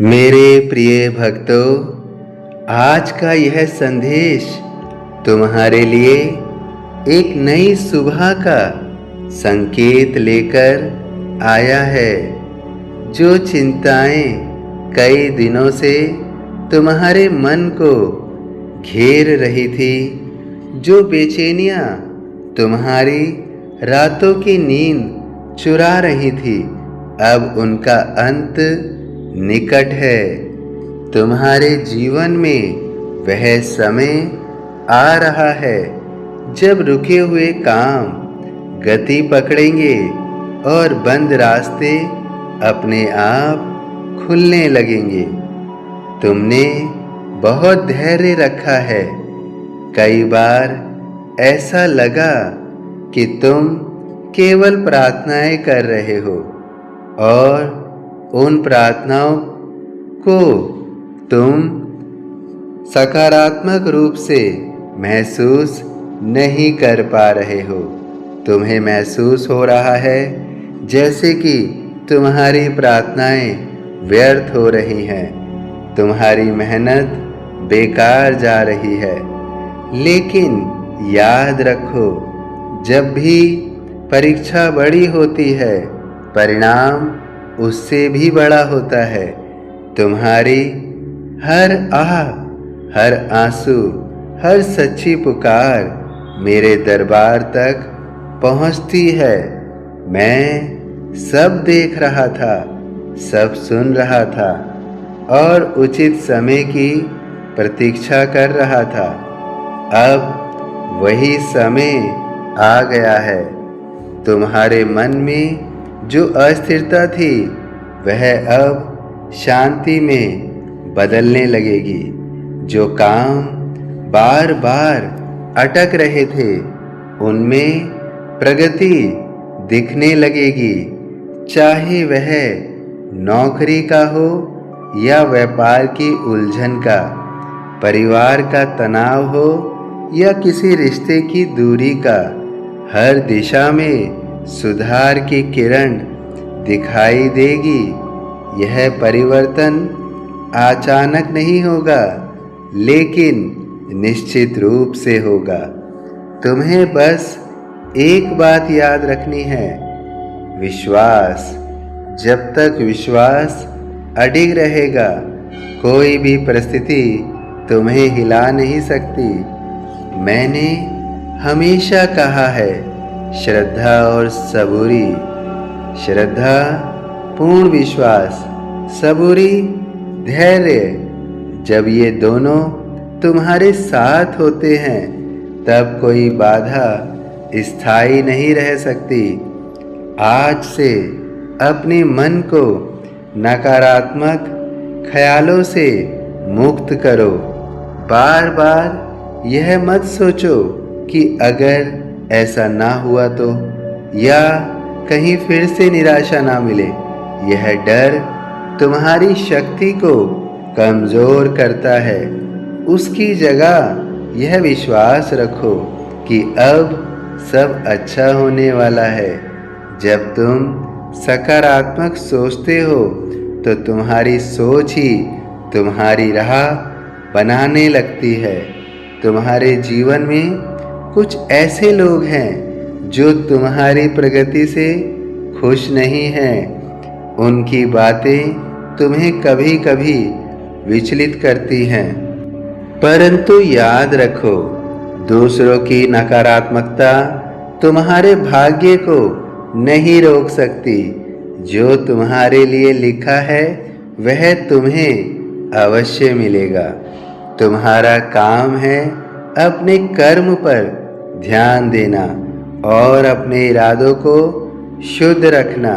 मेरे प्रिय भक्तों, आज का यह संदेश तुम्हारे लिए एक नई सुबह का संकेत लेकर आया है। जो चिंताएं कई दिनों से तुम्हारे मन को घेर रही थी, जो बेचैनियां तुम्हारी रातों की नींद चुरा रही थी, अब उनका अंत निकट है। तुम्हारे जीवन में वह समय आ रहा है जब रुके हुए काम गति पकड़ेंगे और बंद रास्ते अपने आप खुलने लगेंगे। तुमने बहुत धैर्य रखा है। कई बार ऐसा लगा कि तुम केवल प्रार्थनाएं कर रहे हो और उन प्रार्थनाओं को तुम सकारात्मक रूप से महसूस नहीं कर पा रहे हो। तुम्हें महसूस हो रहा है जैसे कि तुम्हारी प्रार्थनाएं व्यर्थ हो रही हैं, तुम्हारी मेहनत बेकार जा रही है। लेकिन याद रखो, जब भी परीक्षा बड़ी होती है, परिणाम उससे भी बड़ा होता है। तुम्हारी हर आह, हर आंसू, हर सच्ची पुकार मेरे दरबार तक पहुंचती है। मैं सब देख रहा था, सब सुन रहा था और उचित समय की प्रतीक्षा कर रहा था। अब वही समय आ गया है। तुम्हारे मन में जो अस्थिरता थी, वह अब शांति में बदलने लगेगी। जो काम बार बार अटक रहे थे, उनमें प्रगति दिखने लगेगी। चाहे वह नौकरी का हो या व्यापार की उलझन का, परिवार का तनाव हो या किसी रिश्ते की दूरी का, हर दिशा में सुधार की किरण दिखाई देगी। यह परिवर्तन अचानक नहीं होगा, लेकिन निश्चित रूप से होगा। तुम्हें बस एक बात याद रखनी है, विश्वास। जब तक विश्वास अडिग रहेगा, कोई भी परिस्थिति तुम्हें हिला नहीं सकती। मैंने हमेशा कहा है, श्रद्धा और सबूरी। श्रद्धा पूर्ण विश्वास, सबूरी धैर्य। जब ये दोनों तुम्हारे साथ होते हैं, तब कोई बाधा स्थायी नहीं रह सकती। आज से अपने मन को नकारात्मक ख्यालों से मुक्त करो। बार बार यह मत सोचो कि अगर ऐसा ना हुआ तो, या कहीं फिर से निराशा ना मिले। यह डर तुम्हारी शक्ति को कमजोर करता है। उसकी जगह यह विश्वास रखो कि अब सब अच्छा होने वाला है। जब तुम सकारात्मक सोचते हो, तो तुम्हारी सोच ही तुम्हारी राह बनाने लगती है। तुम्हारे जीवन में कुछ ऐसे लोग हैं जो तुम्हारी प्रगति से खुश नहीं हैं। उनकी बातें तुम्हें कभी कभी विचलित करती हैं, परंतु याद रखो, दूसरों की नकारात्मकता तुम्हारे भाग्य को नहीं रोक सकती। जो तुम्हारे लिए लिखा है, वह तुम्हें अवश्य मिलेगा। तुम्हारा काम है अपने कर्म पर ध्यान देना और अपने इरादों को शुद्ध रखना।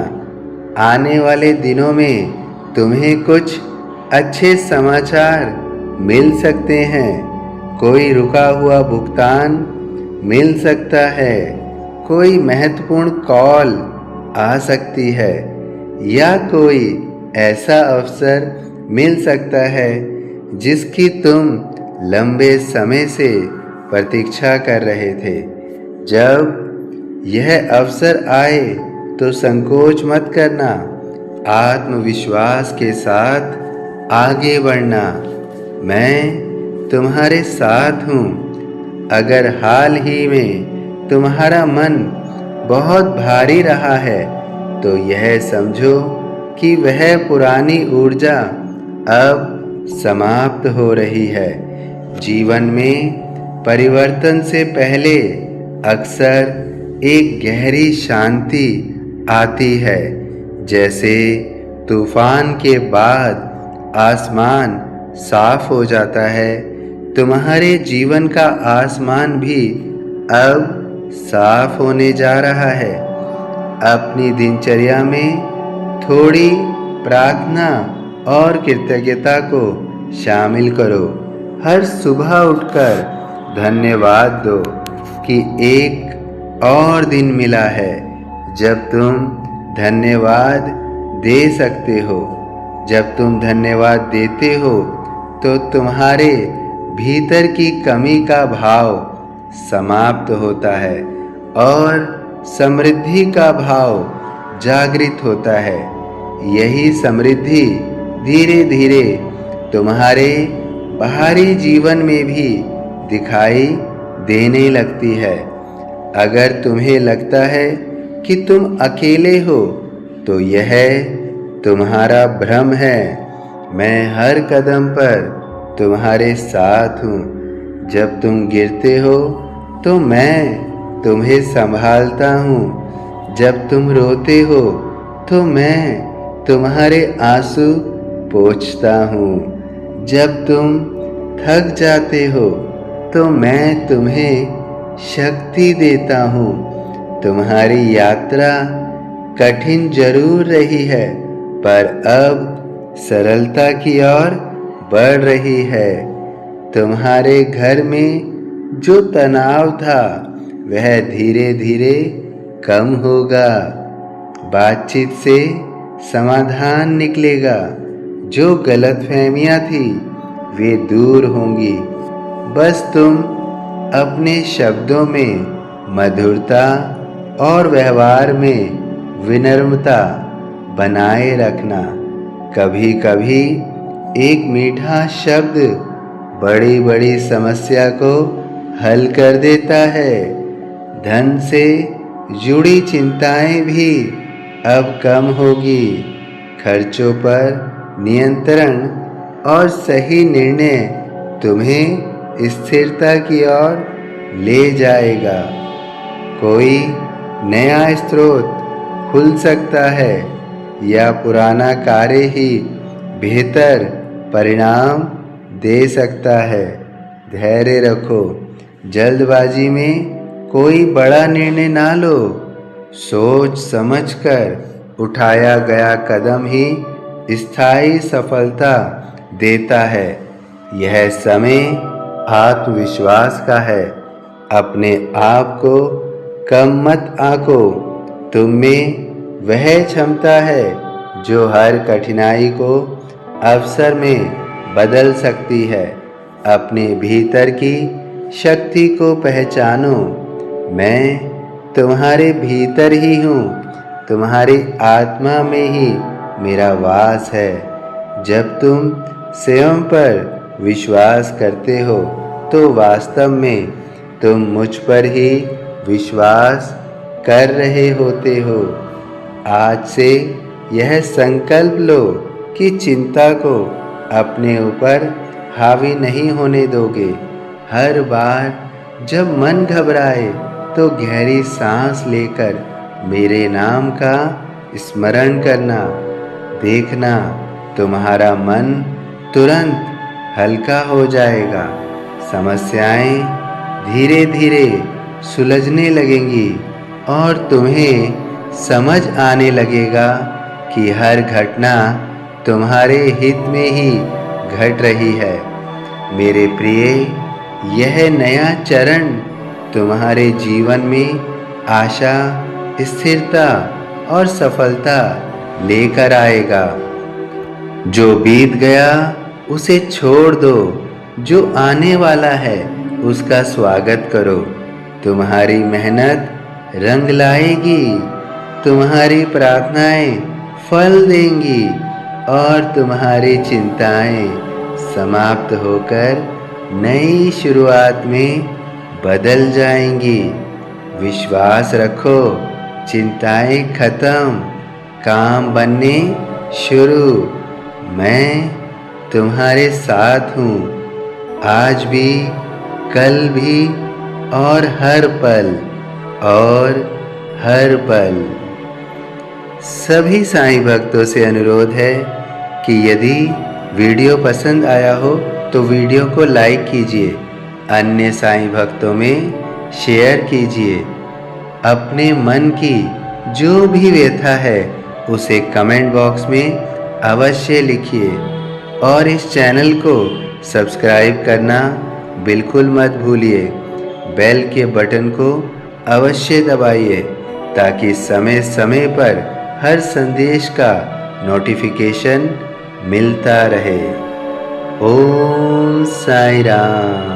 आने वाले दिनों में तुम्हें कुछ अच्छे समाचार मिल सकते हैं। कोई रुका हुआ भुगतान मिल सकता है, कोई महत्वपूर्ण कॉल आ सकती है, या कोई ऐसा अवसर मिल सकता है जिसकी तुम लंबे समय से प्रतीक्षा कर रहे थे। जब यह अवसर आए तो संकोच मत करना। आत्मविश्वास के साथ आगे बढ़ना। मैं तुम्हारे साथ हूँ। अगर हाल ही में तुम्हारा मन बहुत भारी रहा है तो यह समझो कि वह पुरानी ऊर्जा अब समाप्त हो रही है। जीवन में परिवर्तन से पहले अक्सर एक गहरी शांति आती है। जैसे तूफान के बाद आसमान साफ हो जाता है, तुम्हारे जीवन का आसमान भी अब साफ होने जा रहा है। अपनी दिनचर्या में थोड़ी प्रार्थना और कृतज्ञता को शामिल करो। हर सुबह उठकर धन्यवाद दो कि एक और दिन मिला है। जब तुम धन्यवाद दे सकते हो, जब तुम धन्यवाद देते हो तो तुम्हारे भीतर की कमी का भाव समाप्त होता है और समृद्धि का भाव जागृत होता है। यही समृद्धि धीरे धीरे तुम्हारे बाहरी जीवन में भी दिखाई देने लगती है। अगर तुम्हें लगता है कि तुम अकेले हो तो यह तुम्हारा भ्रम है। मैं हर कदम पर तुम्हारे साथ हूँ। जब तुम गिरते हो तो मैं तुम्हें संभालता हूँ। जब तुम रोते हो तो मैं तुम्हारे आंसू पोंछता हूँ। जब तुम थक जाते हो तो मैं तुम्हें शक्ति देता हूँ। तुम्हारी यात्रा कठिन जरूर रही है, पर अब सरलता की ओर बढ़ रही है। तुम्हारे घर में जो तनाव था वह धीरे धीरे कम होगा। बातचीत से समाधान निकलेगा। जो गलतफहमियां थी वे दूर होंगी। बस तुम अपने शब्दों में मधुरता और व्यवहार में विनम्रता बनाए रखना। कभी कभी एक मीठा शब्द बड़ी बड़ी समस्या को हल कर देता है। धन से जुड़ी चिंताएं भी अब कम होगी। खर्चों पर नियंत्रण और सही निर्णय तुम्हें स्थिरता की ओर ले जाएगा। कोई नया स्रोत खुल सकता है या पुराना कार्य ही बेहतर परिणाम दे सकता है। धैर्य रखो। जल्दबाजी में कोई बड़ा निर्णय ना लो। सोच समझकर उठाया गया कदम ही स्थायी सफलता देता है। यह समय आत्मविश्वास का है। अपने आप को कम मत आंको। तुम में वह क्षमता है जो हर कठिनाई को अवसर में बदल सकती है। अपने भीतर की शक्ति को पहचानो। मैं तुम्हारे भीतर ही हूँ। तुम्हारी आत्मा में ही मेरा वास है। जब तुम स्वयं पर विश्वास करते हो तो वास्तव में तुम मुझ पर ही विश्वास कर रहे होते हो। आज से यह संकल्प लो कि चिंता को अपने ऊपर हावी नहीं होने दोगे। हर बार जब मन घबराए तो गहरी सांस लेकर मेरे नाम का स्मरण करना। देखना तुम्हारा मन तुरंत हल्का हो जाएगा। समस्याएं धीरे धीरे सुलझने लगेंगी और तुम्हें समझ आने लगेगा कि हर घटना तुम्हारे हित में ही घट रही है। मेरे प्रिय, यह नया चरण तुम्हारे जीवन में आशा, स्थिरता और सफलता लेकर आएगा। जो बीत गया उसे छोड़ दो। जो आने वाला है उसका स्वागत करो। तुम्हारी मेहनत रंग लाएगी। तुम्हारी प्रार्थनाएं फल देंगी और तुम्हारी चिंताएं समाप्त होकर नई शुरुआत में बदल जाएंगी। विश्वास रखो, चिंताएं खत्म, काम बनने शुरू। मैं तुम्हारे साथ हूँ, आज भी, कल भी और हर पल। सभी साईं भक्तों से अनुरोध है कि यदि वीडियो पसंद आया हो तो वीडियो को लाइक कीजिए, अन्य साईं भक्तों में शेयर कीजिए। अपने मन की जो भी व्यथा है उसे कमेंट बॉक्स में अवश्य लिखिए और इस चैनल को सब्सक्राइब करना बिल्कुल मत भूलिए। बेल के बटन को अवश्य दबाइए ताकि समय समय पर हर संदेश का नोटिफिकेशन मिलता रहे। ओम साईं राम।